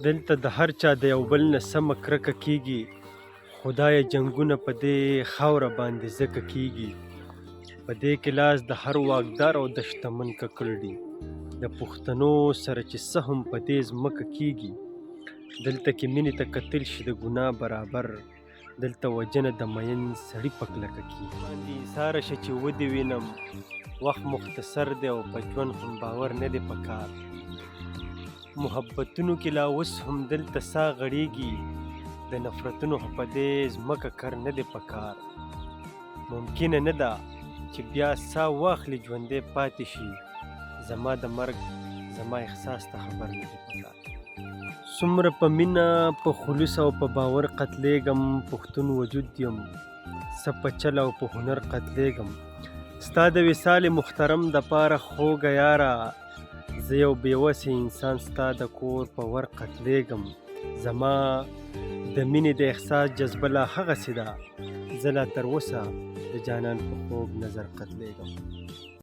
دلته د هر چا د یو بل نه سمه کرکه کیږي، خدایه جنګونه په دې خاوره باندې ځکه کیږي. په دې کې لاس د هر واکدار او د شتمن ککړ دی، د پښتنو سره چې څه هم په دې ځمکه کیږي. دلته کې مینې ته کتل شي د ګناه برابر، دلته وجنه د مین سړي په کلکه کیږي. باندې ایثاره شه چې ودې وینم، وخت مختصر دی او په ژوند هم باور نه دی پکار. محبتونو کې لا اوس هم دلته ساه غړېږي، د نفرتونو خو په دې ځمکه کر نه دی پکار. ممکنه نه ده چې بیا ساه واخلي ژوندی پاتې شي، زما د مرګ زما احساس ته خبر نه دی پکار. څومره په مینه په خلوص او په باور قتلېږم، پښتون وجود یم څه په چل او په هنر قتلېږم. ستا د وصال محترم دپاره خوږه یاره، زه یو بېوسې انسان ستا د کور په ور قتلېږم. زما د مینې د احساس جذبه لا هغسې ده، زه لا تر اوسه د جانان په خوږ نظر قتلېږم.